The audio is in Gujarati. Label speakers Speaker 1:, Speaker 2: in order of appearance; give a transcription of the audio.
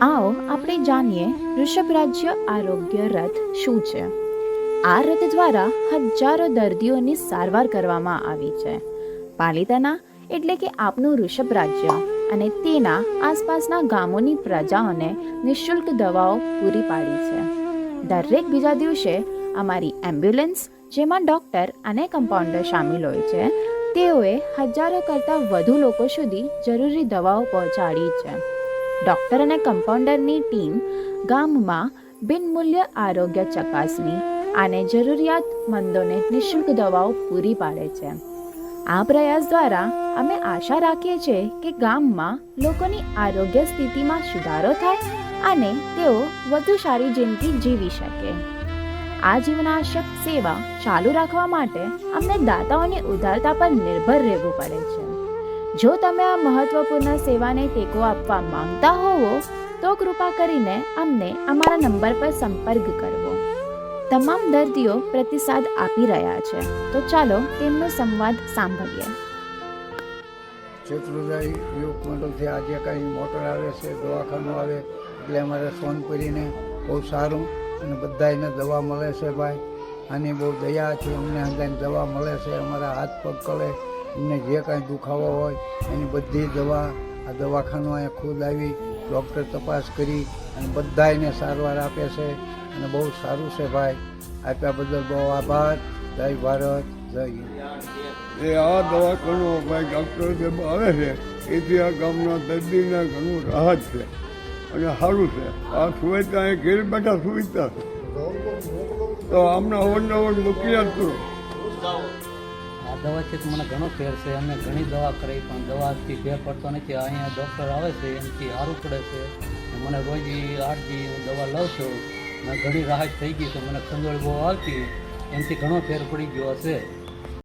Speaker 1: આવો આપણે જાણીએ ઋષભ રાજ્ય આરોગ્ય રથ શું છે. આ રથ દ્વારા હજારો દર્દીઓની સારવાર કરવામાં આવી છે. પાલિતાના એટલે કે આપનું ઋષભ રાજ્ય અને તેના આસપાસના ગામોની પ્રજાઓને નિઃશુલ્ક દવાઓ પૂરી પાડી છે. દરેક બીજા દિવસે અમારી એમ્બ્યુલન્સ, જેમાં ડૉક્ટર અને કમ્પાઉન્ડર સામેલ હોય છે, તેઓએ હજારો કરતાં વધુ લોકો સુધી જરૂરી દવાઓ પહોંચાડી છે. ડૉક્ટર અને કમ્પાઉન્ડરની ટીમ ગામમાં બિનમૂલ્ય આરોગ્ય ચકાસણી અને જરૂરિયાતમંદોને નિઃશુલ્ક દવાઓ પૂરી પાડે છે. આ પ્રયાસ દ્વારા અમે આશા રાખીએ છીએ કે ગામમાં લોકોની આરોગ્ય સ્થિતિમાં સુધારો થાય અને તેઓ વધુ સારી જિંદગી જીવી શકે. આ જીવનાશક સેવા ચાલુ રાખવા માટે અમને દાતાઓની ઉદારતા પર નિર્ભર રહેવું પડે છે. જો તમે આ મહત્વપૂર્ણ સેવાને ટેકો આપવા માંગતા હોવો તો કૃપા કરીને અમને અમારા નંબર પર સંપર્ક કરવો. તમામ દર્દીઓ પ્રતિસાદ આપી રહ્યા છે, તો ચાલો તેમનો સંવાદ સાંભળીએ.
Speaker 2: ચતુર્દાય યુવક મંડળથી આજે કાંઈ મોટર આવે છે, દવાખાનું આવે એટલે અમારે સોનપુરીને બહુ સારું અને બધાને દવા મળે છે. ભાઈ આની બહુ દયા છે, અમને અંદાને દવા મળે છે. અમારા હાથ પગ કળે અમને જે કાંઈ દુખાવો હોય એની બધી દવા આ દવાખાનું અહીંયા ખુદ આવી ડૉક્ટર તપાસ કરી અને બધાને સારવાર આપે છે અને બહુ સારું છે. ભાઈ આપ્યા બદલ બહુ આભાર. જય ભારત, જય હિન્દ.
Speaker 3: એ આ દવાખાનું ભાઈ ડૉક્ટર જે આવે છે એથી આ ગામના દર્દીને ઘણું રાહત છે અને સારું છે. આ સુવિધા એ ઘેર બેઠા સુવિધા છે, તો આમને અવારનવાર મોકલ્યા જ કરો.
Speaker 4: આ દવાથી તો મને ઘણો ફેર છે. અમે ઘણી દવા કરી પણ દવાથી ફેર પડતો નથી. અહીંયા ડૉક્ટર આવે છે એનાથી સારું પડે છે. મને રોજ 8 દી હું દવા લઉં છું. મને ઘણી રાહત થઈ ગઈ છે. મને ખંજોળ બહુ આવતી, એનાથી ઘણો ફેર પડી ગયો હશે.